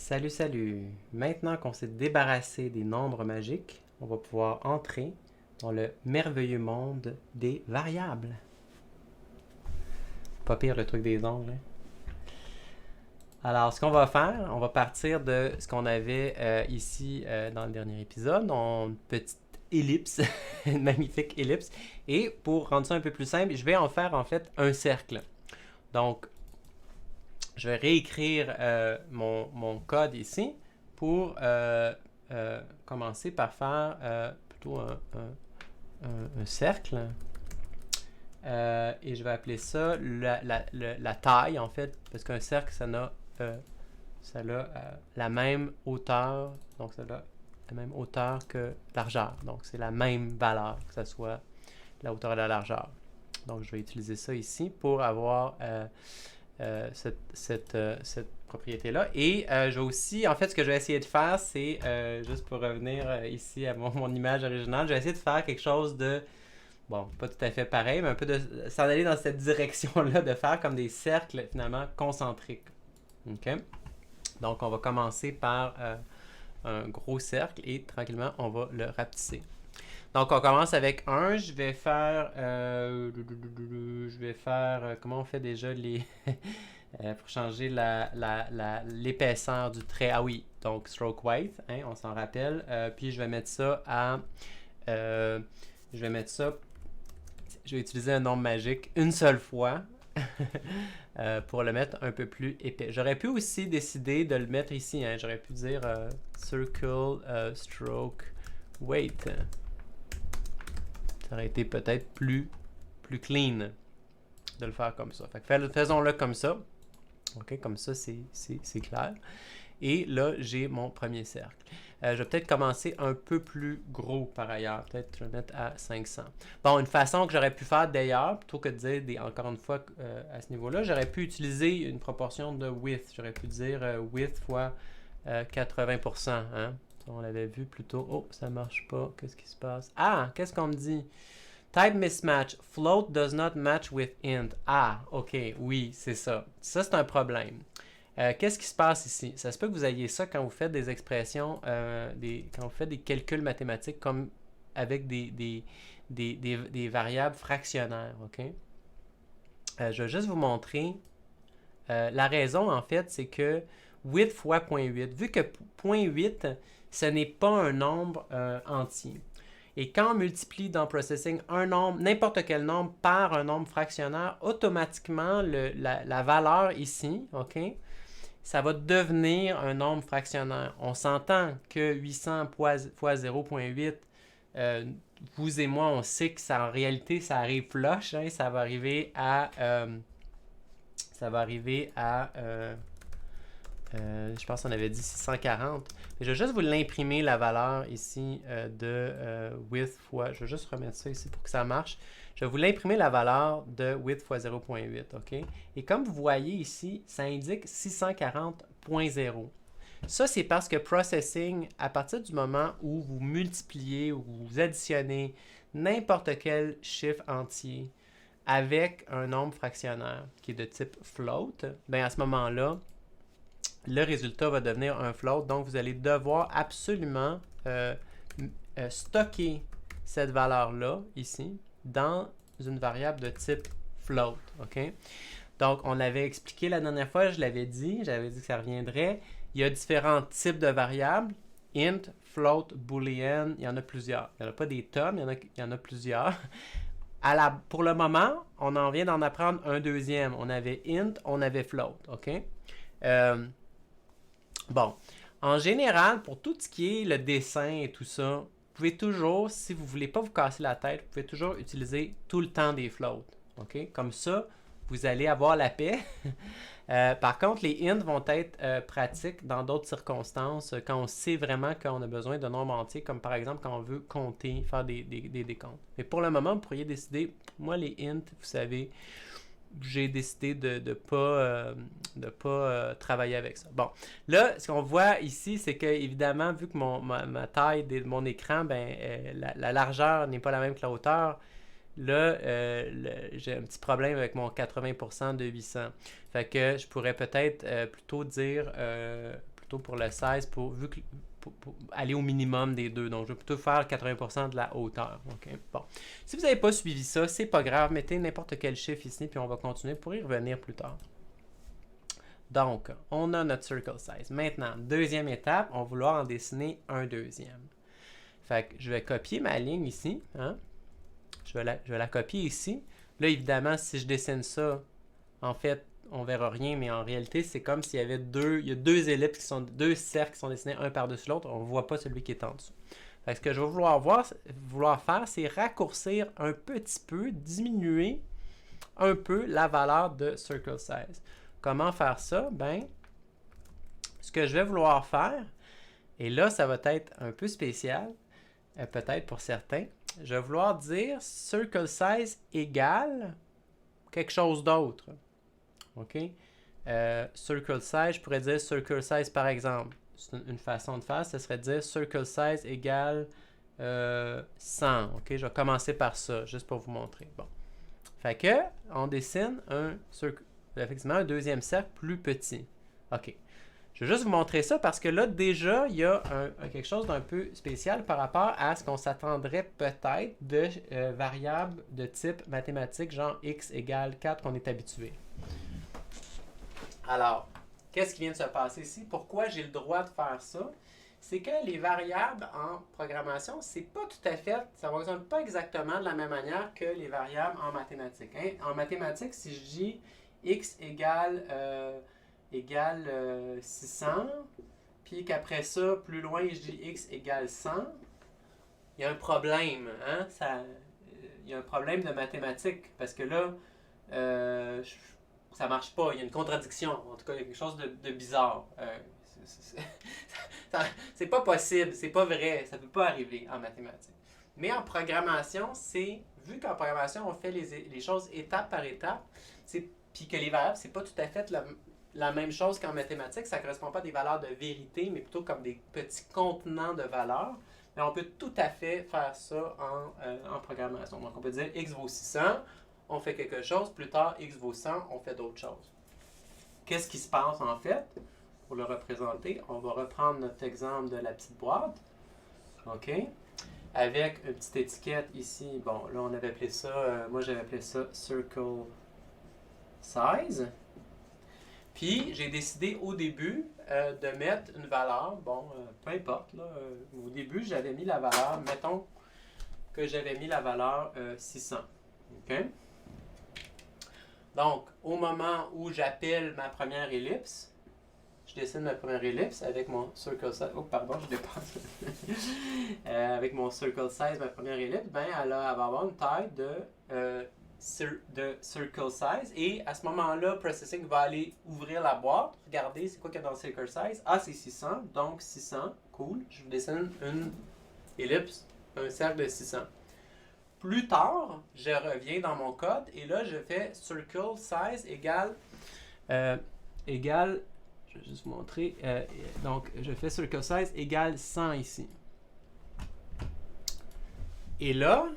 Salut, salut! Maintenant qu'on s'est débarrassé des nombres magiques, on va pouvoir entrer dans le merveilleux monde des variables. Pas pire le truc des ongles, hein? Alors, ce qu'on va faire, on va partir de ce qu'on avait ici dans le dernier épisode, une petite ellipse, une magnifique ellipse. Et pour rendre ça un peu plus simple, je vais en faire en fait un cercle. Donc, je vais réécrire mon code ici pour commencer par faire plutôt un cercle. Et je vais appeler ça la taille, en fait, parce qu'un cercle, ça a la même hauteur, donc ça a la même hauteur que largeur. Donc, c'est la même valeur, que ce soit la hauteur et la largeur. Donc, je vais utiliser ça ici pour avoir cette propriété-là. Et je vais aussi, en fait, ce que je vais essayer de faire, c'est, juste pour revenir ici à mon image originale, je vais essayer de faire quelque chose de, bon, pas tout à fait pareil, mais un peu de s'en aller dans cette direction-là, de faire comme des cercles, finalement, concentriques. OK? Donc, on va commencer par un gros cercle et tranquillement, on va le rapetisser. Donc, on commence avec 1. Je vais faire. Comment on fait déjà les. Pour changer l'épaisseur du trait. Ah oui, donc stroke weight, hein, on s'en rappelle. Puis je vais mettre ça à. Je vais mettre ça. Je vais utiliser un nombre magique une seule fois pour le mettre un peu plus épais. J'aurais pu aussi décider de le mettre ici. Hein. J'aurais pu dire circle stroke weight. Ça aurait été peut-être plus clean de le faire comme ça. Fait que faisons-le comme ça. OK, comme ça, c'est clair. Et là, j'ai mon premier cercle. Je vais peut-être commencer un peu plus gros par ailleurs. Peut-être je vais mettre à 500. Bon, une façon que j'aurais pu faire d'ailleurs, plutôt que de dire, encore une fois, à ce niveau-là, j'aurais pu utiliser une proportion de width. J'aurais pu dire width fois 80%. Hein? On l'avait vu plus tôt. Oh, ça marche pas. Qu'est-ce qui se passe? Ah, qu'est-ce qu'on me dit? Type mismatch. Float does not match with int. Ah, ok, oui, c'est ça. Ça, c'est un problème. Qu'est-ce qui se passe ici? Ça se peut que vous ayez ça quand vous faites des expressions, quand vous faites des calculs mathématiques comme avec des variables fractionnaires. Ok? Je vais juste vous montrer. La raison, en fait, c'est que 8 fois 0.8, vu que 0.8, ce n'est pas un nombre entier. Et quand on multiplie dans Processing un nombre, n'importe quel nombre, par un nombre fractionnaire, automatiquement, la valeur ici, OK, ça va devenir un nombre fractionnaire. On s'entend que 800 fois 0.8, vous et moi, on sait que ça, en réalité, ça arrive flush. Hein, ça va arriver à... je pense qu'on avait dit 640. Je vais juste vous l'imprimer, la valeur ici de width fois... Je vais juste remettre ça ici pour que ça marche. Je vais vous l'imprimer, la valeur de width fois 0.8. OK? Et comme vous voyez ici, ça indique 640.0. Ça, c'est parce que Processing, à partir du moment où vous multipliez ou vous additionnez n'importe quel chiffre entier avec un nombre fractionnaire qui est de type float, bien à ce moment-là, le résultat va devenir un float. Donc, vous allez devoir absolument stocker cette valeur-là, ici, dans une variable de type float. OK? Donc, on l'avait expliqué la dernière fois, j'avais dit que ça reviendrait. Il y a différents types de variables. Int, float, boolean, il y en a plusieurs. Il n'y en a pas des tonnes, il y en a plusieurs. Pour le moment, on en vient d'en apprendre un deuxième. On avait int, on avait float. OK? Bon, en général, pour tout ce qui est le dessin et tout ça, vous pouvez toujours, si vous ne voulez pas vous casser la tête, vous pouvez toujours utiliser tout le temps des floats. OK? Comme ça, vous allez avoir la paix. Par contre, les int vont être pratiques dans d'autres circonstances, quand on sait vraiment qu'on a besoin de nombres entiers, comme par exemple quand on veut compter, faire des décomptes. Mais pour le moment, vous pourriez décider, moi les int, vous savez, j'ai décidé de ne pas travailler avec ça. Bon, là, ce qu'on voit ici, c'est que, évidemment, vu que ma taille de mon écran, ben, la largeur n'est pas la même que la hauteur, là, j'ai un petit problème avec mon 80% de 800. Fait que je pourrais peut-être plutôt plutôt pour le 16 pour aller au minimum des deux. Donc, je vais plutôt faire 80% de la hauteur. Okay? Bon. Si vous n'avez pas suivi ça, c'est pas grave. Mettez n'importe quel chiffre ici, puis on va continuer pour y revenir plus tard. Donc, on a notre circle size. Maintenant, deuxième étape, on va vouloir en dessiner un deuxième. Fait que je vais copier ma ligne ici. Hein? Je vais la copier ici. Là, évidemment, si je dessine ça, en fait, on verra rien, mais en réalité, c'est comme s'il y avait deux ellipses deux cercles qui sont dessinés un par-dessus l'autre. On ne voit pas celui qui est en dessous. Fait que ce que je vais vouloir faire, c'est raccourcir un petit peu, diminuer un peu la valeur de circle size. Comment faire ça? Ben, ce que je vais vouloir faire, et là, ça va être un peu spécial, peut-être pour certains, je vais vouloir dire circle size égale quelque chose d'autre. OK? Circle size, je pourrais dire circle size par exemple. C'est une façon de faire, ce serait de dire circle size égale 100. OK? Je vais commencer par ça, juste pour vous montrer. Bon. Fait que, on dessine effectivement un deuxième cercle plus petit. OK. Je vais juste vous montrer ça parce que là, déjà, il y a quelque chose d'un peu spécial par rapport à ce qu'on s'attendrait peut-être de variables de type mathématique, genre x égale 4 qu'on est habitué. Alors, qu'est-ce qui vient de se passer ici? Pourquoi j'ai le droit de faire ça? C'est que les variables en programmation, c'est pas tout à fait, ça ne fonctionne pas exactement de la même manière que les variables en mathématiques. Hein? En mathématiques, si je dis x égale 600, puis qu'après ça, plus loin, je dis x égale 100, il y a un problème. Hein? Il y a un problème de mathématiques, parce que là, ça marche pas. Il y a une contradiction. En tout cas, il y a quelque chose de bizarre. C'est pas possible, c'est pas vrai, ça peut pas arriver en mathématiques. Mais en programmation, vu qu'en programmation, on fait les choses étape par étape, puis que les variables, c'est pas tout à fait la même chose qu'en mathématiques, ça correspond pas à des valeurs de vérité, mais plutôt comme des petits contenants de valeurs. Mais on peut tout à fait faire ça en programmation. Donc, on peut dire x vaut 600, on fait quelque chose, plus tard, x vaut 100, on fait d'autres choses. Qu'est-ce qui se passe en fait? Pour le représenter, on va reprendre notre exemple de la petite boîte. OK? Avec une petite étiquette ici. Bon, là, on avait appelé ça, moi j'avais appelé ça circle size. Puis, j'ai décidé au début de mettre une valeur, bon, peu importe, là, au début, j'avais mis la valeur, mettons que j'avais mis la valeur 600. OK? Donc, au moment où j'appelle ma première ellipse, je dessine ma première ellipse avec mon circle size. Oh, pardon, je dépasse. Avec mon circle size, ma première ellipse, ben, elle va avoir une taille de circle size. Et à ce moment-là, Processing va aller ouvrir la boîte. Regardez, c'est quoi qu'il y a dans le circle size? Ah, c'est 600. Donc, 600. Cool. Je vous dessine une ellipse, un cercle de 600. Plus tard, je reviens dans mon code et là, je fais circle size égale, je vais juste vous montrer, donc je fais circle size égale 100 ici. Et là,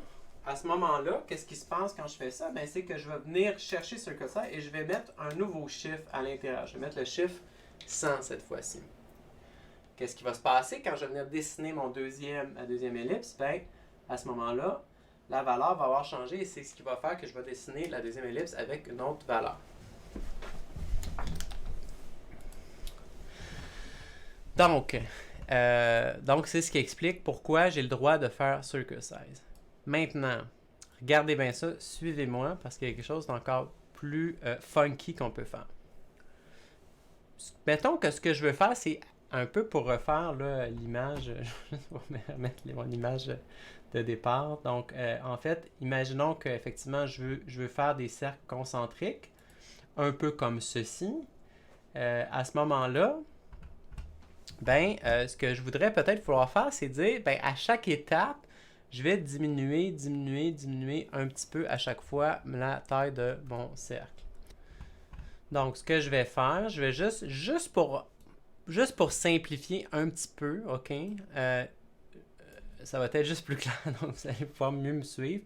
à ce moment-là, qu'est-ce qui se passe quand je fais ça? Ben, c'est que je vais venir chercher circle size et je vais mettre un nouveau chiffre à l'intérieur. Je vais mettre le chiffre 100 cette fois-ci. Qu'est-ce qui va se passer quand je vais venir dessiner ma deuxième ellipse? Ben, à ce moment-là, la valeur va avoir changé et c'est ce qui va faire que je vais dessiner la deuxième ellipse avec une autre valeur. Donc c'est ce qui explique pourquoi j'ai le droit de faire circle size. Maintenant, regardez bien ça, suivez-moi parce qu'il y a quelque chose d'encore plus funky qu'on peut faire. Mettons que ce que je veux faire, c'est un peu pour refaire l'image, je vais remettre mon image de départ. Donc, en fait, imaginons qu'effectivement, je veux faire des cercles concentriques, un peu comme ceci. À ce moment-là, ben, ce que je voudrais peut-être vouloir faire, c'est dire, ben, à chaque étape, je vais diminuer un petit peu à chaque fois la taille de mon cercle. Donc, ce que je vais faire, je vais juste pour simplifier un petit peu, OK? Ça va être juste plus clair, donc vous allez pouvoir mieux me suivre.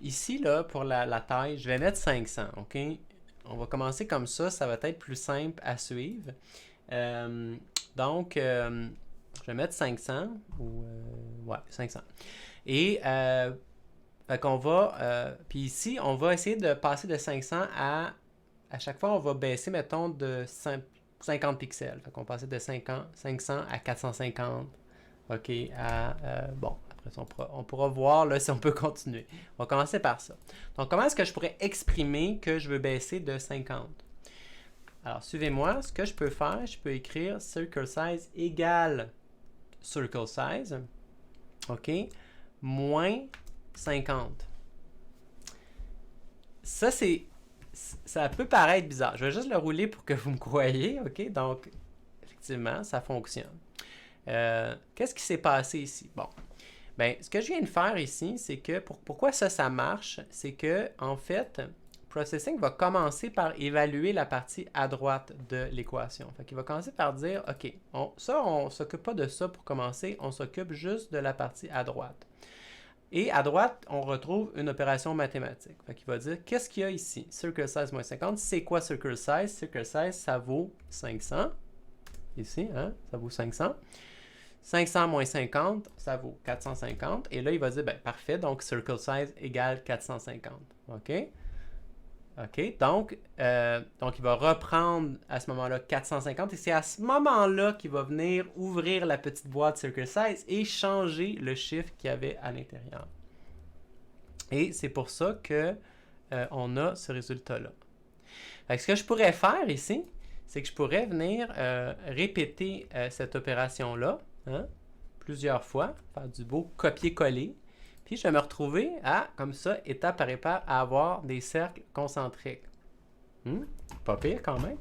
Ici, là, pour la taille, je vais mettre 500, OK? On va commencer comme ça va être plus simple à suivre. Donc, je vais mettre 500 ou ouais, 500. Et fait qu'on va, puis ici, on va essayer de passer de 500 à chaque fois, on va baisser, mettons, de 50 pixels. Fait qu'on va passer de 500 à 450. OK, bon, après ça, on pourra voir là, si on peut continuer. On va commencer par ça. Donc, comment est-ce que je pourrais exprimer que je veux baisser de 50? Alors, suivez-moi. Ce que je peux faire, je peux écrire circle size égale circle size. OK, moins 50. Ça peut paraître bizarre. Je vais juste le rouler pour que vous me croyiez, OK? Donc, effectivement, ça fonctionne. Qu'est-ce qui s'est passé ici? Bon, ben, ce que je viens de faire ici, c'est que, pourquoi ça marche? C'est que, en fait, Processing va commencer par évaluer la partie à droite de l'équation. Fait qu'il va commencer par dire, OK, on ne s'occupe pas de ça pour commencer, on s'occupe juste de la partie à droite. Et à droite, on retrouve une opération mathématique. Fait qu'il va dire, qu'est-ce qu'il y a ici? Circle size moins 50. C'est quoi circle size? Circle size, ça vaut 500. Ici, hein? Ça vaut 500. 500 moins 50, ça vaut 450. Et là, il va dire, ben parfait, donc circle size égale 450. OK? OK, donc il va reprendre à ce moment-là 450 et c'est à ce moment-là qu'il va venir ouvrir la petite boîte circle size et changer le chiffre qu'il y avait à l'intérieur. Et c'est pour ça que on a ce résultat-là. Ce que je pourrais faire ici, c'est que je pourrais venir répéter cette opération-là plusieurs fois, faire du beau copier-coller. Puis je vais me retrouver à, comme ça, étape par étape, à avoir des cercles concentriques. Pas pire quand même.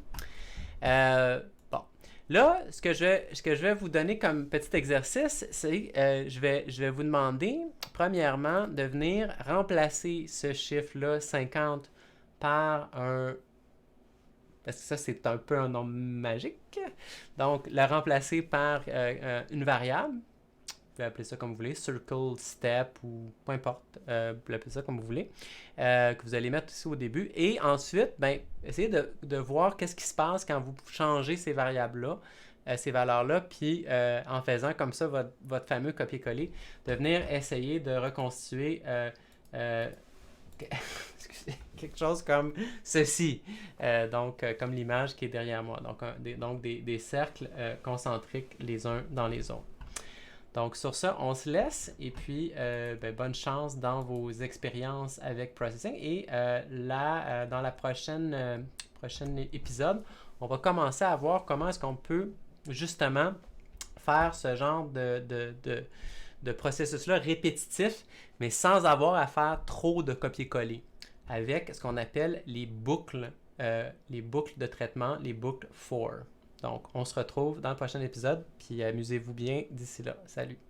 Bon. Là, ce que je vais vous donner comme petit exercice, c'est je vais vous demander, premièrement, de venir remplacer ce chiffre-là, 50, par un... Parce que ça, c'est un peu un nombre magique. Donc, le remplacer par une variable. Vous pouvez appeler ça comme vous voulez, circle, step ou peu importe, vous pouvez appeler ça comme vous voulez, que vous allez mettre ici au début. Et ensuite, ben, essayez de voir qu'est-ce qui se passe quand vous changez ces variables-là, ces valeurs-là, puis en faisant comme ça votre fameux copier-coller, de venir essayer de reconstituer quelque chose comme ceci, comme l'image qui est derrière moi, donc des cercles concentriques les uns dans les autres. Donc, sur ça, on se laisse et puis bonne chance dans vos expériences avec Processing. Et dans la prochaine épisode, on va commencer à voir comment est-ce qu'on peut justement faire ce genre de processus-là répétitif, mais sans avoir à faire trop de copier-coller, avec ce qu'on appelle les boucles de traitement, les boucles for. Donc, on se retrouve dans le prochain épisode, puis amusez-vous bien d'ici là. Salut!